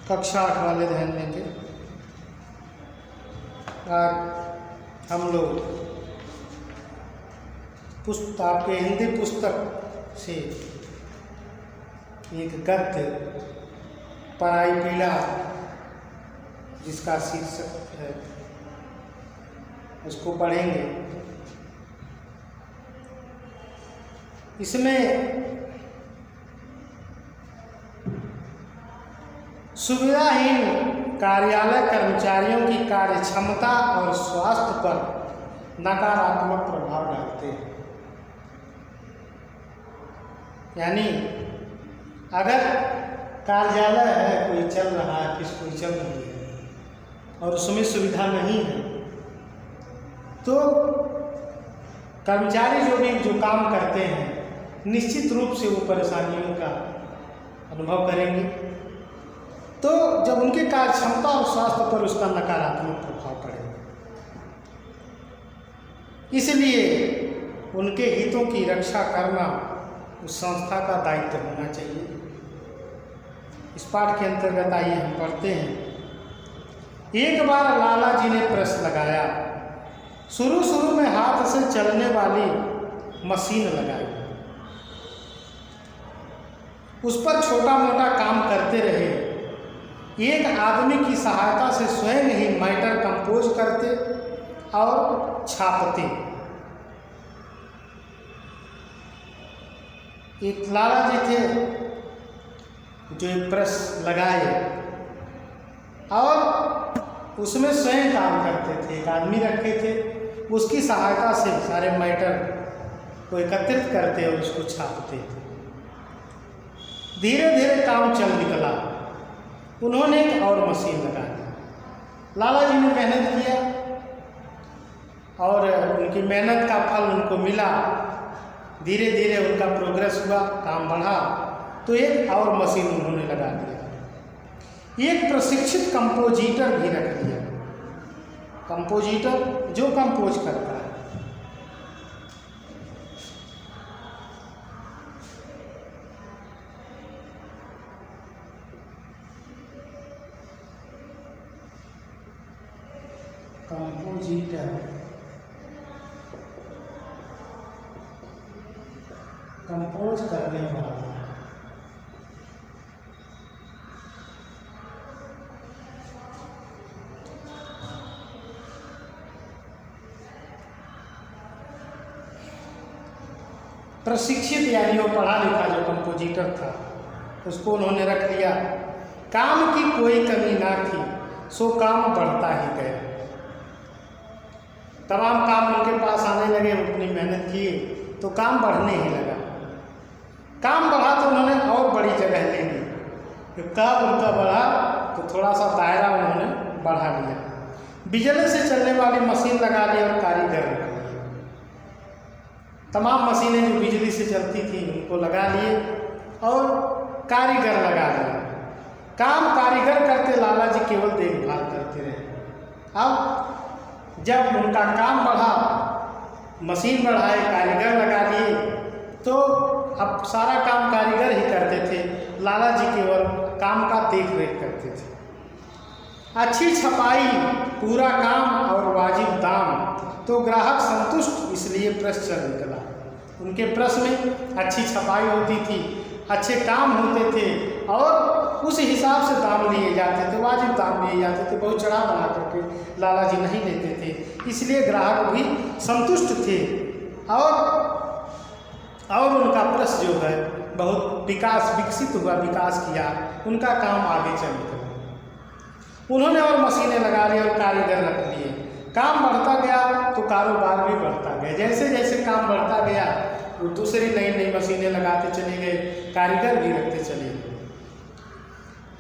कक्षा 8 वाले ध्यान देंगे। आज हम लोग आपके हिंदी पुस्तक से एक गद्य पराई पीड़ा जिसका शीर्षक है उसको पढ़ेंगे। इसमें सुविधाहीन कार्यालय कर्मचारियों की कार्य क्षमता और स्वास्थ्य पर नकारात्मक प्रभाव डालते हैं। यानी अगर कार्यालय है, कोई चल रहा है, फिर कोई चल रही है और उसमें सुविधा नहीं है, तो कर्मचारी जो काम करते हैं निश्चित रूप से वो परेशानियों का अनुभव करेंगे। तो जब उनके कार्य क्षमता और स्वास्थ्य पर उसका नकारात्मक प्रभाव पड़ेगा, इसलिए उनके हितों की रक्षा करना उस संस्था का दायित्व होना चाहिए। इस पाठ के अंतर्गत आइए हम पढ़ते हैं। एक बार लाला जी ने प्रश्न लगाया। शुरू में हाथ से चलने वाली मशीन लगाई, उस पर छोटा मोटा काम करते रहे। एक आदमी की सहायता से स्वयं ही मैटर कंपोज करते और छापते। एक लाला जी थे जो एक प्रेस लगाए और उसमें स्वयं काम करते थे। एक आदमी रखे थे, उसकी सहायता से सारे मैटर को एकत्रित करते और उसको छापते थे। धीरे धीरे काम चल निकला। उन्होंने एक और मशीन लगा दी। लाला जी ने मेहनत किया और उनकी मेहनत का फल उनको मिला। धीरे धीरे उनका प्रोग्रेस हुआ, काम बढ़ा, तो एक और मशीन उन्होंने लगा दिया। एक प्रशिक्षित कंपोजिटर भी रख दिया। कंपोजिटर जो कंपोज करता है। कंपोजिटर कंपोज करने वाला। प्रशिक्षित यानी वो पढ़ा लिखा जो कंपोजिटर था, उसको उन्होंने रख लिया। काम की कोई कमी ना थी, सो काम बढ़ता ही गया। तमाम काम उनके पास आने लगे, अपनी मेहनत किए तो काम बढ़ने ही लगा। काम बढ़ा तो उन्होंने और बड़ी जगह ले ली। जब काम उनका बढ़ा तो थोड़ा सा दायरा उन्होंने बढ़ा लिया। बिजली से चलने वाली मशीन लगा ली और कारीगर लगा लिए। तमाम मशीनें जो बिजली से चलती थी उनको लगा लिए और कारीगर लगा लिए। काम कारीगर करते, लाला जी केवल देखभाल करते रहे। अब जब उनका काम बढ़ा, मशीन बढ़ाए, कारीगर लगा लिए, तो अब सारा काम कारीगर ही करते थे। लाला जी केवल काम का देख रेख करते थे। अच्छी छपाई, पूरा काम और वाजिब दाम, तो ग्राहक संतुष्ट, इसलिए प्रेस चल निकला। उनके प्रेस में अच्छी छपाई होती थी, अच्छे काम होते थे और उस हिसाब से दाम लिए जाते थे, वाजिब दाम लिए जाते थे। बहुत चढ़ा बना करके लाला जी नहीं लेते थे, इसलिए ग्राहक भी संतुष्ट थे और उनका प्रेस जो है बहुत विकसित हुआ, विकास किया, उनका काम आगे चल निकला। उन्होंने और मशीनें लगा ली और कारीगर रख लिए। काम बढ़ता गया तो कारोबार भी बढ़ता गया। जैसे जैसे काम बढ़ता गया वो दूसरी नई नई मशीनें लगाते चले गए, कारीगर भी रखते चले गए।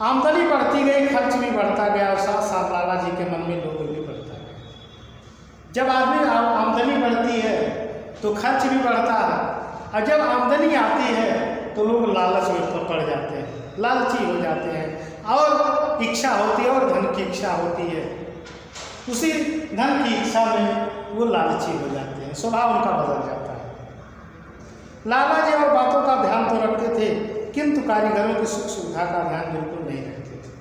आमदनी बढ़ती गई, खर्च भी बढ़ता गया और साथ साथ लाला जी के मन में लोभ भी बढ़ता गया। जब आमदनी बढ़ती है तो खर्च भी बढ़ता है, और जब आमदनी आती है तो लोग लालच में पड़ जाते हैं, लालची हो जाते हैं और इच्छा होती है और धन की इच्छा होती है। उसी धन की इच्छा में वो लालची हो जाते हैं, स्वभाव उनका बदल जाता है। लाला जी और बातों का ध्यान तो रखते थे, किंतु कारीगरों की सुख सुविधा का ध्यान बिल्कुल नहीं रखते थे।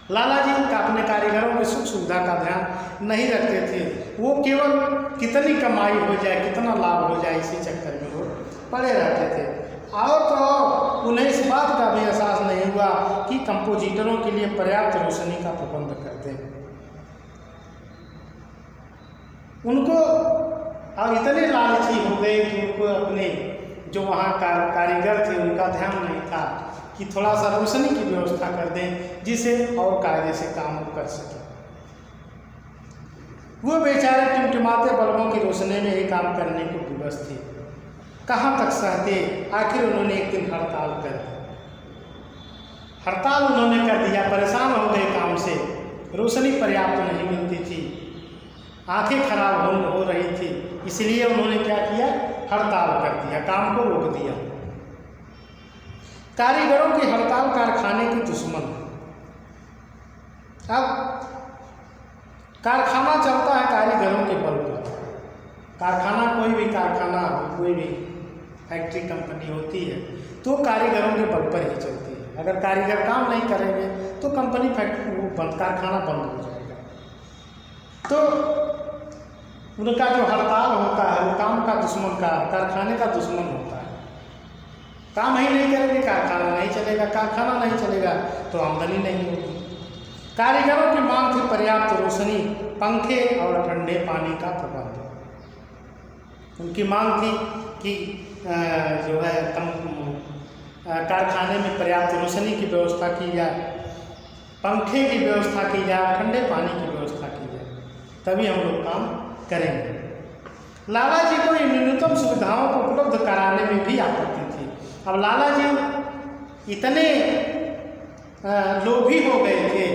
लाला जी अपने कारीगरों की सुख सुविधा का ध्यान नहीं रखते थे। वो केवल कितनी कमाई हो जाए, कितना लाभ हो जाए, इसी चक्कर में वो पड़े रहते थे। और तो और उन्हें इस बात का भी एहसास नहीं हुआ कि कंपोजिटरों के लिए पर्याप्त रोशनी का प्रबंध कर दें। उनको अब इतने लालची हो गए कि उनको अपने जो वहाँ कारीगर थे उनका ध्यान नहीं था कि थोड़ा सा रोशनी की व्यवस्था कर दें जिसे और कायदे से काम कर सके। वो बेचारे टिमटिमाते बल्बों की रोशनी में ही काम करने को विवश थे। कहाँ तक सहते, आखिर उन्होंने एक दिन हड़ताल कर दी। हड़ताल उन्होंने कर दिया, परेशान हो गए काम से, रोशनी पर्याप्त नहीं मिलती थी, आंखें खराब हो रही थी, इसलिए उन्होंने क्या किया, हड़ताल कर दिया, काम को रोक दिया। कारीगरों की हड़ताल कारखाने की दुश्मन। अब कारखाना चलता है कारीगरों के बल पर। कारखाना कोई भी कारखाना हो, कोई भी फैक्ट्री कंपनी होती है तो कारीगरों के बल पर ही चलती है। अगर कारीगर काम नहीं करेंगे तो कंपनी फैक्ट्री वो बंद, कारखाना बंद हो जाएगा। तो उनका जो हड़ताल होता है वो काम का दुश्मन का, कारखाने का दुश्मन होता है। काम ही नहीं करेंगे, कारखाना नहीं चलेगा, कारखाना नहीं चलेगा तो आमदनी नहीं होगी। कारीगरों की मांग थी पर्याप्त रोशनी, पंखे और ठंडे पानी का प्रबंध। उनकी मांग थी कि जो है कारखाने में पर्याप्त रोशनी की व्यवस्था की जाए, पंखे की व्यवस्था की जाए, ठंडे पानी की व्यवस्था की जाए, तभी हम लोग काम करेंगे। लाला जी को इन न्यूनतम सुविधाओं को उपलब्ध कराने में भी आपत्ति थी। अब लाला जी इतने लोभी हो गए थे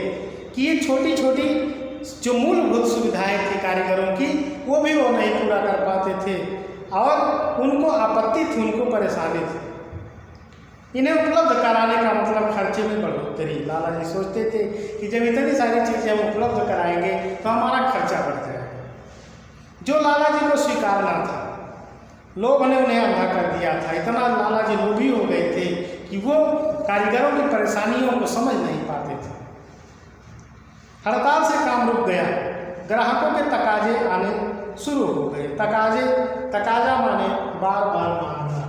कि ये छोटी छोटी जो मूलभूत सुविधाएं थी कारीगरों की वो भी वो नहीं पूरा कर पाते थे और उनको आपत्ति थी, उनको परेशानी थी। इन्हें उपलब्ध कराने का मतलब खर्चे में बढ़ोतरी। लाला जी सोचते थे कि जब इतनी सारी चीज़ें हम उपलब्ध कराएंगे तो हमारा खर्चा बढ़ जाएगा, जो लाला जी को स्वीकारना था। लोग ने उन्हें अंधा कर दिया था। इतना लाला जी लोभी हो गए थे कि वो कारीगरों की परेशानियों को समझ नहीं पाते थे। हड़ताल से काम रुक गया, ग्राहकों के तकाजे आने शुरू हो गए। तकाजा माने बार बार मांगना,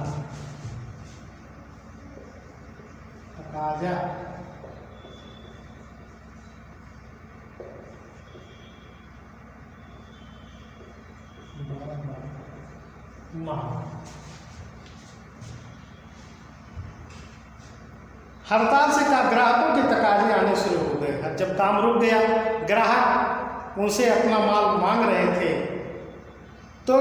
तकाजा हड़ताल से ग्राहकों के तकाजे आने शुरू हो गए। जब काम रुक गया, ग्राहक उनसे अपना माल मांग रहे थे तो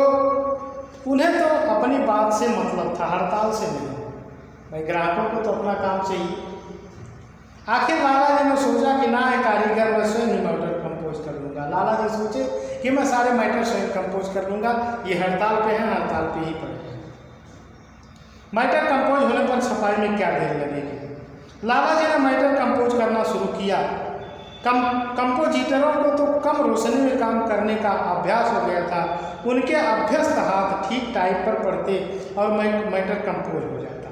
उन्हें तो अपनी बात से मतलब था, हड़ताल से नहीं। भाई ग्राहकों को तो अपना काम चाहिए। आखिर लाला जी ने सोचा कि ना है कारीगर, मैं स्वयं ही मैटर कंपोज कर लूँगा। लाला जी सोचे कि मैं सारे मैटर स्वयं कंपोज कर लूँगा, ये हड़ताल पे है, हड़ताल पे ही पड़े। मैटर कंपोज होने पर छपाई में क्या देर लगेगी। लाला जी ने मैटर कंपोज करना शुरू किया। कंपोजिटरों को तो कम रोशनी में काम करने का अभ्यास हो गया था। उनके अभ्यस्त हाथ ठीक टाइप पर पड़ते और मैटर कंपोज हो जाता।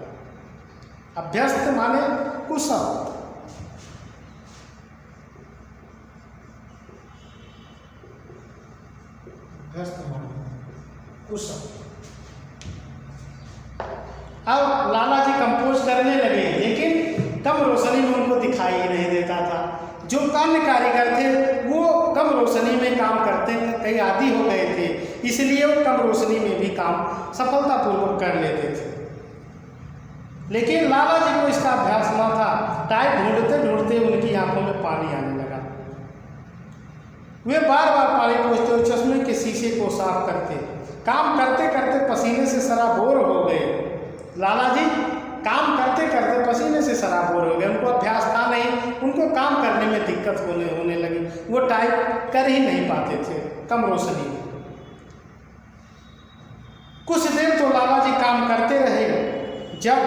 अभ्यस्त माने कुशल। अभ्यस्त माने कुशल। अब लाला जी कंपोज करने लगे, लेकिन कम रोशनी में उनको दिखाई नहीं देता था। जो अन्य कारीगर थे वो कम रोशनी में काम करते थे, कई आदी हो गए थे, इसलिए वो कम रोशनी में भी काम सफलतापूर्वक कर लेते थे। लेकिन लाला जी को इसका अभ्यास न था। टाइप ढूंढते ढूंढते उनकी आंखों में पानी आने लगा। वे बार बार पानी पोंछते और चश्मे के शीशे को साफ करते। काम करते करते पसीने से सराबोर हो गए। लाला जी काम करते करते पसीने से सराबोर हो गए। उनको अभ्यास था नहीं, उनको काम करने में दिक्कत होने लगी। वो टाइप कर ही नहीं पाते थे कम रोशनी में। कुछ देर तो लाला जी काम करते रहे। जब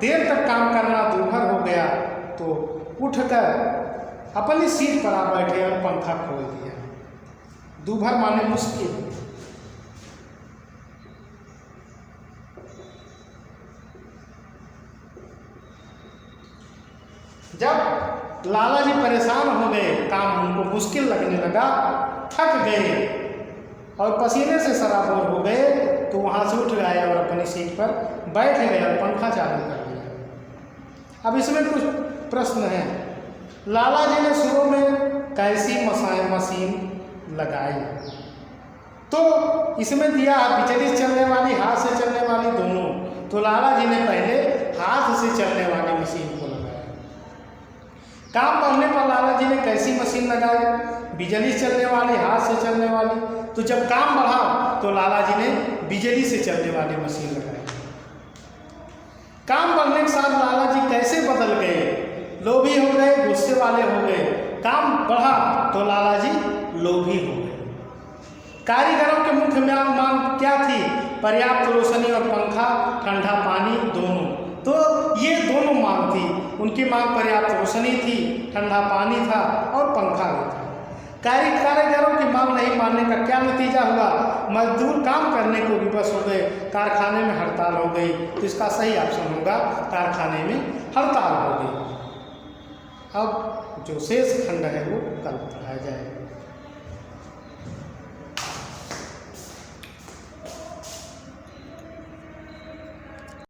देर तक काम करना दूभर हो गया तो उठकर अपनी सीट पर आ बैठे और पंखा खोल दिया। दूभर माने मुश्किल। जब लाला जी परेशान हो गए, काम उनको मुश्किल लगने लगा, थक गए और पसीने से सराबोर हो गए, तो वहाँ से उठ गए और अपनी सीट पर बैठ गए और पंखा चालू कर दिया। अब इसमें कुछ प्रश्न हैं। लाला जी ने शुरू में कैसी मशीन लगाई, तो इसमें दिया बिजली से चलने वाली, हाथ से चलने वाली, दोनों। तो लाला जी ने पहले हाथ से चलने वाली मशीन को लगाया। काम बढ़ने पर लाला जी ने कैसी मशीन लगाई, बिजली से चलने वाली, हाथ से चलने वाली। तो जब काम बढ़ा तो लाला जी ने बिजली से चलने वाली मशीन लगाई। काम बढ़ने के साथ लाला जी कैसे बदल गए, लोभी हो गए, गुस्से वाले हो गए। काम बढ़ा तो लाला जी लोभी हो गए। कारीगरों के मुख्य मांग क्या थी, पर्याप्त रोशनी और पंखा, ठंडा पानी, दोनों। तो ये दोनों मांग थी उनकी। मांग पर्याप्त रोशनी थी, ठंडा पानी था और पंखा भी था। कारीगरों की मांग नहीं मानने का क्या नतीजा हुआ, मजदूर काम करने को विवश हो गए, कारखाने में हड़ताल हो गई। तो इसका सही ऑप्शन होगा कारखाने में हड़ताल हो गई। अब जो शेष खंड है वो कल पढ़ाया जाएगा।